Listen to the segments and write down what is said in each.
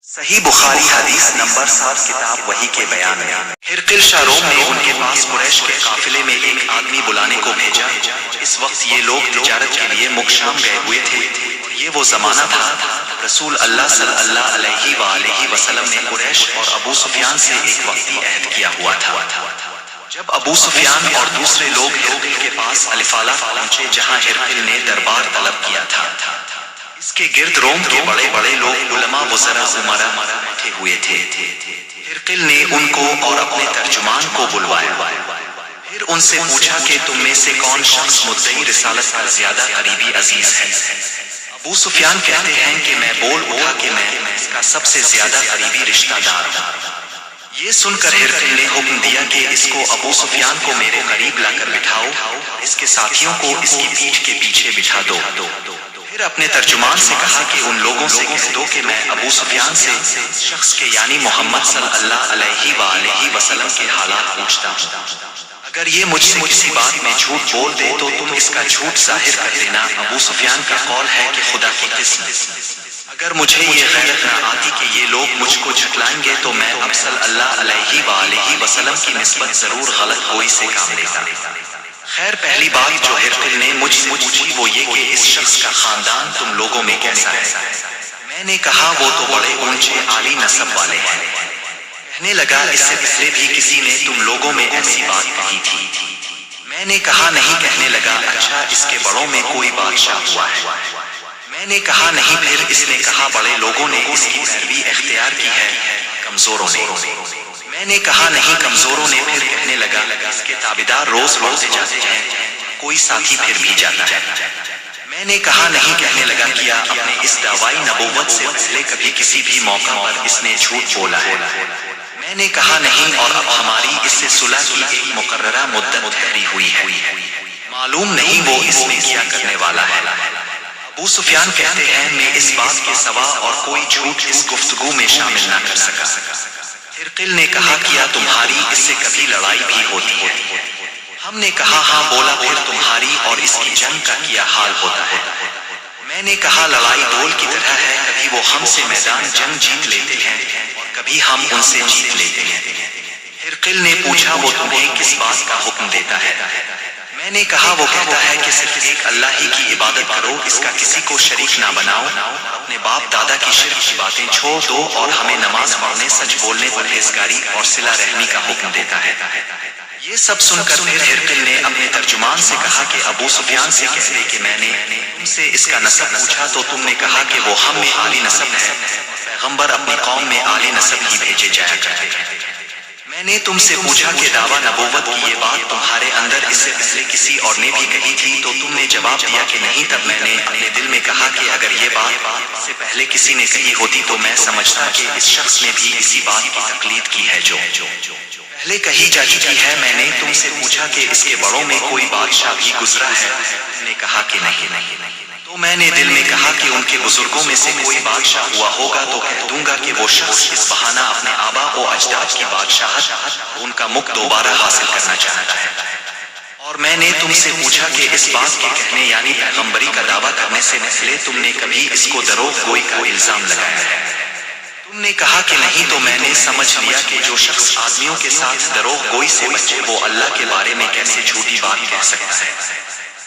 صحیح بخاری حدیث نمبر 7 کتاب وحی کے بیان میں ہرقل شاروم نے ان کے پاس قریش کے قافلے میں ایک آدمی بلانے کو بھیجا۔ اس وقت یہ لوگ تجارت کے لیے مکشام گئے ہوئے تھے۔ یہ وہ زمانہ تھا رسول اللہ صلی اللہ علیہ وآلہ وسلم نے قریش اور ابو سفیان سے ایک وقتی عہد کیا ہوا تھا۔ جب ابو سفیان اور دوسرے لوگ ہرقل کے پاس الفالہ پہنچے جہاں ہرقل نے دربار طلب کیا تھا، اس کے گرد روم کے بڑے بڑے لوگ علماء وزراء عمرا بیٹھے ہوئے تھے۔ ہرقل نے ان کو اور اپنے ترجمان کو بلوایا، پھر ان سے پوچھا کہ تم میں سے کون شخص مدعی رسالت کا زیادہ قریبی عزیز ہے؟ ابو سفیان کہتے ہیں کہ میں بول اٹھا کہ میں اس کا سب سے زیادہ قریبی رشتہ دار ہوں۔ یہ سن کر ہرقل نے حکم دیا کہ اس کو ابو سفیان کو میرے قریب لا کر بٹھاؤ، اس کے ساتھیوں کو اس کی پیٹھ کے پیچھے بٹھا دو۔ پھر اپنے ترجمان سے کہا کہ ان لوگوں سے کہہ دو کہ میں ابو سفیان سے شخص کے یعنی محمد صلی اللہ علیہ وآلہ وسلم کے حالات پوچھتا ہوں۔ اگر یہ مجھ سے کسی بات میں جھوٹ بول دے تو تم اس کا جھوٹ ظاہر کر دینا۔ ابو سفیان کا قول ہے کہ خدا کی قسم، اگر مجھے یہ غیرت نہ آتی کہ یہ لوگ مجھ کو جھٹلائیں گے تو میں اب صلی اللہ علیہ وآلہ وسلم کی نسبت ضرور غلط گوئی سے کام لیتا۔ خیر پہلی بات جو ہرقل نے مجھ سے پوچھی وہ یہ کہ اس شخص کا خاندان تم لوگوں میں کیسا ہے؟ میں نے کہا وہ تو بڑے اونچے عالی نسب والے ہیں۔ کہنے لگا اس سے پہلے بھی کسی نے تم لوگوں میں ایسی بات کہی تھی؟ میں نے کہا نہیں۔ کہنے لگا اچھا اس کے بڑوں میں کوئی بادشاہ ہوا ہے؟ میں نے کہا نہیں۔ پھر اس نے کہا بڑے لوگوں نے اس کی پیروی اختیار کی ہے، کمزوروں نے؟ میں نے کہا نہیں، کمزوروں نے۔ پھر کہنے لگا اس کے تابعدار روز لوٹے جاتے ہیں، کوئی ساتھی پھر بھی جاتا ہے؟ میں نے کہا نہیں۔ کہنے لگا کیا اپنے اس دعوی نبوت سے پہلے کبھی کسی بھی موقع پر اس نے جھوٹ بولا ہے؟ میں نے کہا نہیں، اور اب ہماری اس سے صلح کی ایک مقررہ مدت ٹھہری ہوئی ہے، معلوم نہیں وہ اس میں کیا کرنے والا ہے۔ ابو سفیان کہتے ہیں میں اس بات کے سوا اور کوئی جھوٹ اس گفتگو میں شامل نہ کر سکا۔ ہرقل نے کہا کیا تمہاری اس سے کبھی لڑائی بھی ہوتی ہے؟ ہم نے کہا ہاں۔ بولا پھر تمہاری اور اس کی جنگ کا کیا حال ہوتا ہے؟ میں نے کہا لڑائی ڈول کی طرح ہے، کبھی وہ ہم سے میدان جنگ جیت لیتے ہیں اور کبھی ہم ان سے جیت لیتے ہیں۔ ہرقل نے پوچھا وہ تمہیں کس بات کا حکم دیتا ہے؟ میں نے کہا وہ کہتا ہے کہ صرف ایک اللہ ہی کی عبادت کرو، اس کا کسی کو شریک نہ بناؤ، اپنے باپ دادا کی شرک کی باتیں چھوڑ دو اور ہمیں نماز پڑھنے، سچ بولنے، پرہیزگاری اور صلہ رحمی کا حکم دیتا ہے۔ یہ سب سن کر پھر ہرقل نے اپنے ترجمان سے کہا کہ ابو سفیان سے کہہ دے کہ میں نے تم سے اس کا نسب پوچھا تو تم نے کہا کہ وہ ہم میں عالی نسب ہے، پیغمبر اپنی قوم میں عالی نسب ہی بھیجے جایا کرتے ہیں۔ میں نے تم سے پوچھا کہ دعویٰ نبوت کی یہ بات تمہارے اندر اس سے پہلے کسی اور نے بھی کہی تھی تو تم نے جواب دیا کہ نہیں۔ تب میں نے اپنے دل میں کہا کہ اگر یہ بات اس سے پہلے کسی نے کہی ہوتی تو میں سمجھتا کہ اس شخص نے بھی اسی بات کی تقلید کی ہے جو پہلے کہی جا چکی ہے۔ میں نے تم سے پوچھا کہ اس کے بڑوں میں کوئی بادشاہ بھی گزرا ہے؟ تم نے کہا کہ نہیں۔ تو میں نے دل میں کہا کہ ان کے بزرگوں میں سے کوئی بادشاہ ہوا ہوگا تو کہہ دوں گا کہ وہ شخص اس بہانہ اپنے آبا و اجداد کی بادشاہت ان کا ملک دوبارہ حاصل کرنا چاہتا ہے۔ اور میں نے تم سے پوچھا کہ اس بات کے کہنے یعنی پیغمبری کا دعویٰ کرنے سے پہلے تم نے کبھی اس کو دروغ گوئی کا الزام لگایا ہے؟ تم نے کہا کہ نہیں۔ تو میں نے سمجھ لیا کہ جو شخص آدمیوں کے ساتھ دروغ گوئی سے بچے وہ اللہ کے بارے میں کیسے جھوٹی بات کہہ سکتا ہے۔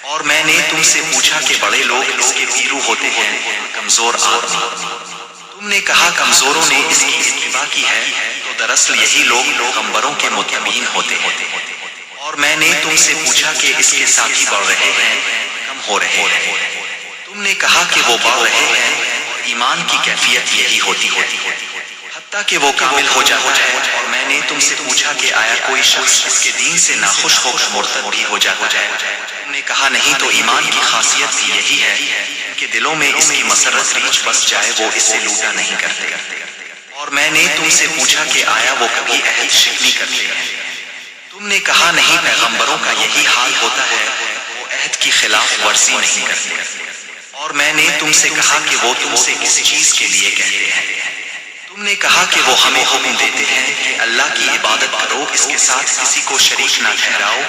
اور میں نے تم سے پوچھا کہ بڑے لوگ اس کے پیرو ہوتے ہیں، کمزور آدمی؟ تم نے کہا کمزوروں نے اس کی اتباع کی ہے، تو دراصل یہی لوگ پیغمبروں کے متبعین ہوتے ہیں۔ اور میں نے تم سے پوچھا کہ اس کے ساتھی بڑھ رہے ہیں، کم ہو رہے ہیں؟ تم نے کہا کہ وہ بڑھ رہے ہیں، اور ایمان کی کیفیت یہی ہوتی ہے حتیٰ کہ وہ کامل ہو جاتا ہے۔ اور میں نے تم سے پوچھا کہ آیا کوئی شخص اس کے دین سے ناخوش ہو کر مرتد بھی ہو جاتا ہے؟ تم نے کہا نہیں۔ تو ایمان کی خاصیت بھی یہی ہے کہ دلوں میں اس کی مسرت ریچھ بس جائے، وہ اس سے لوٹا نہیں کرتے۔ اور میں نے تم سے پوچھا کہ آیا وہ کبھی عہد شکنی کرتے ہیں؟ تم نے کہا نہیں، پیغمبروں کا یہی حال ہوتا ہے، وہ عہد کی خلاف ورزی نہیں کرتے۔ اور میں نے تم سے کہا کہ وہ تم سے کس چیز کے لیے کہتے ہیں؟ تم نے کہا کہ وہ ہمیں حکم دیتے ہیں کہ اللہ کی عبادت کرو، اس کے ساتھ کسی کو شریک نہ ٹھہراؤ،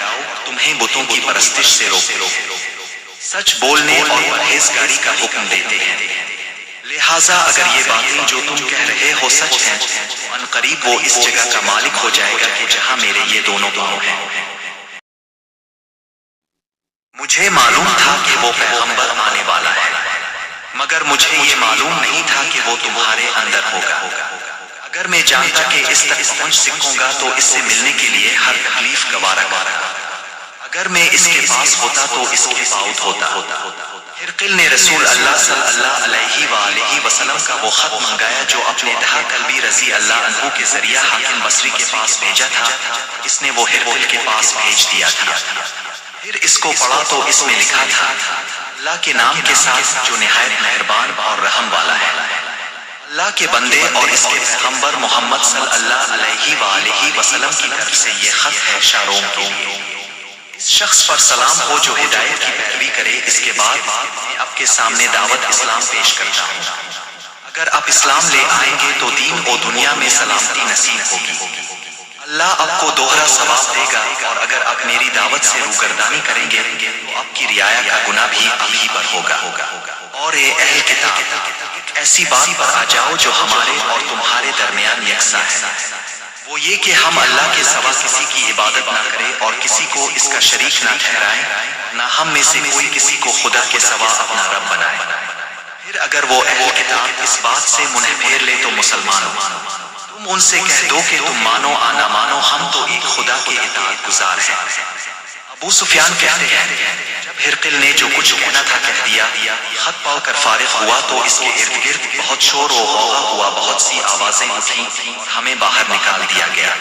تمہیں بتوں کی پرستش سے روکو، سچ بولنے اور پرہیزگاری کا حکم دیتے ہیں۔ لہٰذا اگر یہ باتیں جو تم کہہ رہے ہو وہ سچ ہیں، ان قریب وہ اس جگہ کا مالک ہو جائے گا کہ جہاں میرے یہ دونوں پاؤں ہیں۔ مجھے معلوم تھا کہ وہ پیغمبر آنے والا ہے، مگر مجھے یہ معلوم نہیں تھا کہ وہ تمہارے اندر ہوگا۔ اگر میں جانتا کہ اس تک پہنچ سکوں گا تو اس سے ملنے کے لیے ہر تکلیف گوارا کرتا۔ اگر میں اس کے پاس ہوتا تو اس کے پاؤت ہوتا۔ ہرقل نے رسول اللہ صلی اللہ علیہ وآلہ وسلم کا وہ خط منگایا جو اپنے دہا کلبی رضی اللہ عنہ کے ذریعہ حاکم بصری کے پاس بھیجا تھا۔ اس نے وہ ہرقل کے پاس بھیج دیا تھا۔ پھر اس کو پڑھا تو اس میں لکھا تھا، اللہ کے نام کے ساتھ جو نہایت مہربان اور رحم والا ہے۔ اللہ کے بندے اور اس کے پیغمبر محمد صلی اللہ علیہ وآلہ وسلم کی طرف سے یہ خط ہے شاروم کے لیے۔ اس شخص پر سلام ہو جو ہدایت کی پیروی کرے۔ اس کے بعد میں آپ کے سامنے دعوت اسلام پیش کرتا ہوں۔ اگر آپ اسلام لے آئیں گے تو دین و دنیا میں سلامتی نصیب ہوگی۔ اللہ آپ کو دوہرا ثواب دے گا، اور اگر آپ میری دعوت سے روگردانی کریں گے تو آپ کی رعایا کا گناہ بھی آپ ہی پر ہوگا۔ اور اے اہل کتاب، ایسی بات پر آ جاؤ جو ہمارے اور تمہارے درمیان یکساں ہے، وہ یہ کہ ہم اللہ کے سوا کسی کی عبادت نہ کریں اور کسی کو اس کا شریک نہ ٹھہرائیں، نہ ہم میں سے کوئی کسی کو خدا کے سوا اپنا رب بنائے۔ پھر اگر وہ اہل کتاب اس بات سے منہ پھیر لے تو مسلمانوں، تم ان سے کہہ دو کہ تم مانو نہ مانو، ہم تو ایک خدا کے اطاعت گزار ہیں۔ ابو سفیان کہتے ہیں، جب ہرقل نے جو کچھ کہنا تھا کہہ دیا، خط پڑھ کر فارغ ہوا تو اس کے ارد گرد بہت شور و غوغا ہوا، بہت سی آوازیں اٹھیں، ہمیں باہر نکال دیا گیا۔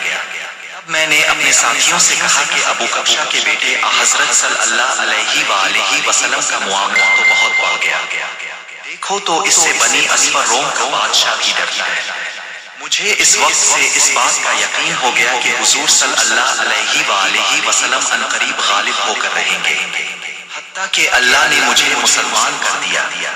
اب میں نے اپنے ساتھیوں سے کہا کہ ابو کبشہ کے بیٹے حضرت صلی اللہ علیہ وآلہ وسلم کا معاملہ تو بہت بڑھ گیا، دیکھو تو اس سے بنی اسفر روم کا بادشاہ بھی ڈرتا ہے۔ مجھے اس وقت سے اس بات کا یقین ہو گیا کہ حضور صلی اللہ علیہ وآلہ وسلم ان قریب غالب ہو کر رہیں گے، حتیٰ کہ اللہ نے مجھے مسلمان کر دیا۔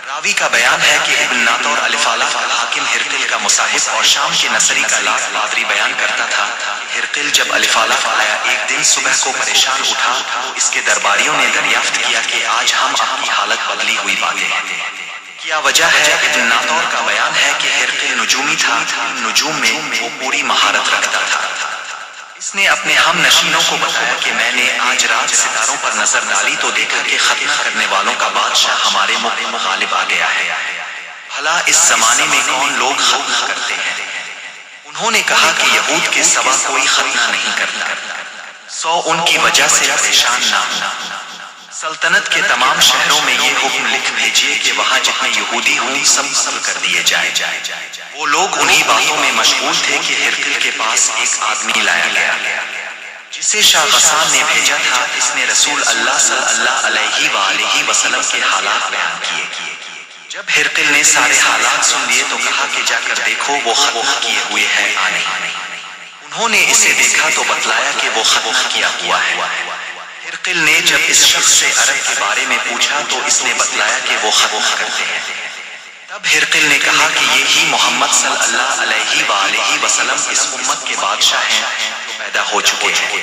راوی کا بیان ہے کہ ابن ناطور الفالاف الحاکم ہرقل کا مصاحب اور شام کے نصری کا لاف پادری بیان کرتا تھا، ہرقل جب الفالاف آیا ایک دن صبح کو پریشان اٹھا تو اس کے درباریوں نے دریافت کیا کہ آج ہم اپنی حالت بدلی ہوئی پاتے ہیں، کیا وجہ ہے؟ ابن ناطور کا بیان ہے کہ ہرقل نجومی تھا، نجوم میں وہ پوری مہارت رکھتا تھا۔ اس نے اپنے ہم نشینوں کو بتایا کہ میں نے آج رات ستاروں پر نظر ڈالی تو دیکھا کہ ختنہ کرنے والوں کا بادشاہ ہمارے ملک میں غالب آ گیا ہے۔ بھلا اس زمانے میں کون لوگ ختنہ کرتے ہیں؟ انہوں نے کہا کہ یہود کے سوا کوئی ختنہ نہیں کرتا، سو ان کی وجہ سے پریشان نہ ہو۔ سلطنت کے تمام شہروں میں یہ حکم لکھ بھیجیے کہ وہاں جتنے یہودی ہوں سب قتل کر دیے جائیں۔ وہ لوگ انہی باتوں میں مشغول تھے کہ ہرقل کے پاس ایک آدمی لایا گیا جسے شاہ غسان نے بھیجا تھا۔ اس نے رسول اللہ صلی اللہ علیہ وآلہ وسلم کے حالات بیان کیے۔ جب ہرقل نے سارے حالات سن لیے تو کہا کہ جا کر دیکھو وہ ختنہ کیے ہوئے ہے آنے۔ انہوں نے اسے دیکھا تو بتلایا کہ وہ ختنہ کیا ہوا ہے۔ ہرقل نے جب اس شخص سے عرب کے بارے میں پوچھا تو اس نے بتلایا کہ وہ ختنہ کرتے ہیں۔ تب ہرقل نے کہا کہ یہی محمد صلی اللہ علیہ وآلہ وسلم اس امت کے بادشاہ ہیں جو پیدا ہو چکے ہیں۔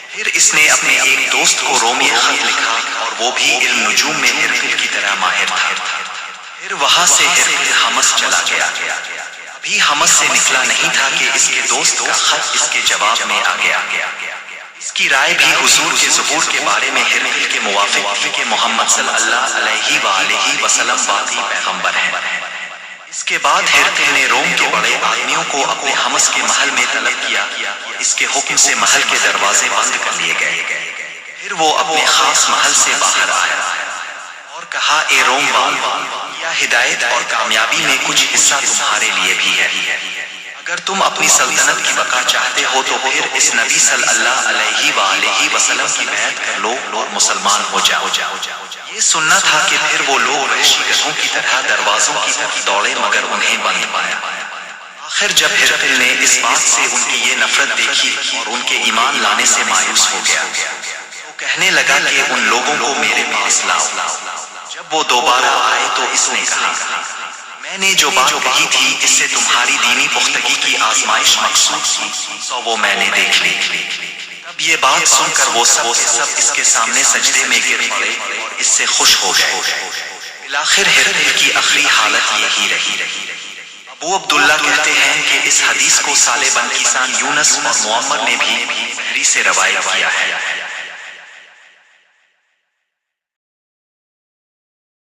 پھر اس نے اپنے ایک دوست کو رومی خط لکھا اور وہ بھی علم نجوم میں ہرقل کی طرح ماہر تھا۔ پھر وہاں سے ہرقل حمص چلا گیا۔ ابھی حمص سے نکلا نہیں تھا کہ اس کے دوست کا خط اس کے جواب میں آ گیا۔ اس کی رائے بھی حضور کے ظہور کے بارے میں ہرقل کے موافق تھی کہ محمد صلی اللہ علیہ وآلہ وسلم واقعی پیغمبر ہیں۔ اس کے بعد ہرقل نے روم کے بڑے آدمیوں کو اپنے حمص کے محل میں طلب کیا، اس کے حکم سے محل کے دروازے بند کر لیے گئے۔ پھر وہ اپنے خاص محل سے باہر آیا اور کہا، اے روم والو، یا ہدایت اور کامیابی میں کچھ حصہ تمہارے لیے بھی ہے۔ اگر تم اپنی سلطنت کی بقا چاہتے ہو تو پھر اس نبی صلی اللہ علیہ وآلہ وسلم کی بیعت کر لو اور مسلمان ہو جاؤ۔ یہ سننا تھا کہ پھر وہ لوگ وحشی گدھوں کی طرح دروازوں کی طرف دوڑے مگر انہیں بند پایا۔ آخر جب ہرقل نے اس بات سے ان کی یہ نفرت دیکھی اور ان کے ایمان لانے سے مایوس ہو گیا تو کہنے لگا کہ ان لوگوں کو میرے پاس لاؤ۔ جب وہ دوبارہ آئے تو اس نے کہا، میں نے جو بات کہی تھی اس سے تمہاری دینی پختگی کی آزمائش مقصود تھی، سو وہ میں نے دیکھ لی۔ تب یہ بات سن کر وہ سب کے سب اس کے سامنے سجدے میں گر پڑے اور اس سے خوش ہو گئے۔ بالآخر ہرقل کی آخری حالت یہی رہی۔ ابو عبداللہ کہتے ہیں کہ اس حدیث کو صالح بن کیسان یونس اور معمر نے بھی بحری سے روایت کیا ہے۔